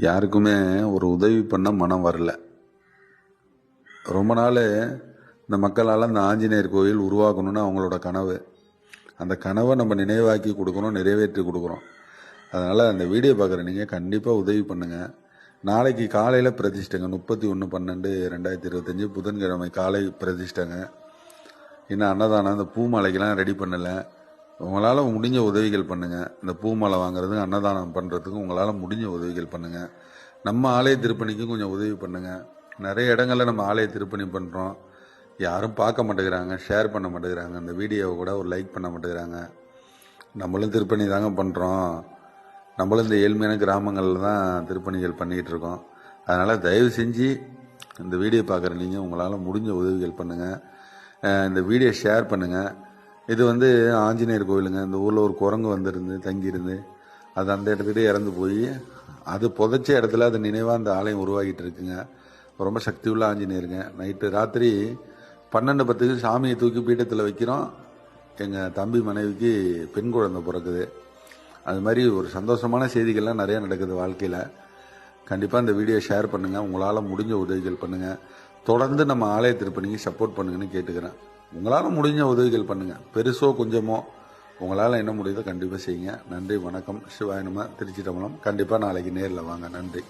யாருக்குமே ஒரு உதவி பண்ண மனம் வரல. ரொம்ப நாள் இந்த மக்களால் அந்த ஆஞ்சநேயர் கோயில் உருவாக்கணும்னு அவங்களோட கனவு. அந்த கனவை நம்ம நினைவாக்கி கொடுக்குறோம், நிறைவேற்றி கொடுக்குறோம். அதனால் அந்த வீடியோ பார்க்குற நீங்கள் கண்டிப்பாக உதவி பண்ணுங்கள். நாளைக்கு காலையில் பிரதிஷ்டைங்க, 31/12/2025 புதன்கிழமை காலை பிரதிஷ்டைங்க. இன்னும் அன்னதானம் இந்த பூ மாலைக்கெல்லாம் ரெடி பண்ணலை. உங்களால் முடிஞ்ச உதவிகள் பண்ணுங்கள். இந்த பூ மாலை வாங்குறதுக்கு, அன்னதானம் பண்ணுறதுக்கு உங்களால் முடிஞ்ச உதவிகள் பண்ணுங்கள். நம்ம ஆலய திருப்பணிக்கும் கொஞ்சம் உதவி பண்ணுங்கள். நிறைய இடங்களில் நம்ம ஆலய திருப்பணி பண்ணுறோம், யாரும் பார்க்க மாட்டேங்கிறாங்க, ஷேர் பண்ண மாட்டேங்கிறாங்க, அந்த வீடியோவை கூட ஒரு லைக் பண்ண மாட்டேங்கிறாங்க. நம்மளும் திருப்பணி தாங்க பண்ணுறோம், நம்மளும் இந்த ஏழ்மையான கிராமங்களில் தான் திருப்பணிகள் பண்ணிக்கிட்டு இருக்கோம். அதனால் தயவு செஞ்சு இந்த வீடியோ பார்க்குற நீங்கள் உங்களால் முடிஞ்ச உதவிகள் பண்ணுங்கள். இந்த வீடியோ ஷேர் பண்ணுங்கள். இது ஆஞ்சநேயர் கோவிலுங்க. இந்த ஊரில் ஒரு குரங்கு வந்திருந்து தங்கியிருந்து அது அந்த இடத்துக்கிட்டே இறந்து போய் அது புதைச்ச இடத்துல அது நினைவாக அந்த ஆலயம் உருவாகிட்டு இருக்குங்க. ரொம்ப சக்தி உள்ள ஆஞ்சநேயருங்க. நைட்டு ராத்திரி 12:10 சாமியை தூக்கி பீட்டத்தில் வைக்கிறோம். எங்கள் தம்பி மனைவிக்கு பெண் குழந்தை பிறக்குது. அது மாதிரி ஒரு சந்தோஷமான செய்திகள்லாம் நிறையா நடக்குது வாழ்க்கையில். கண்டிப்பாக இந்த வீடியோ ஷேர் பண்ணுங்கள். உங்களால் முடிஞ்ச உதவிகள் பண்ணுங்கள். தொடர்ந்து நம்ம ஆலய திருப்பணிக்கு சப்போர்ட் பண்ணுங்கன்னு கேட்டுக்கிறேன். உங்களால் முடிஞ்ச உதவிகள் பண்ணுங்கள். பெருசோ கொஞ்சமோ உங்களால் என்ன முடியுதோ கண்டிப்பாக செய்யுங்க. நன்றி, வணக்கம். சிவாய நம. திருச்சி தம்பலம். கண்டிப்பாக நாளைக்கு நேரில் வாங்க. நன்றி.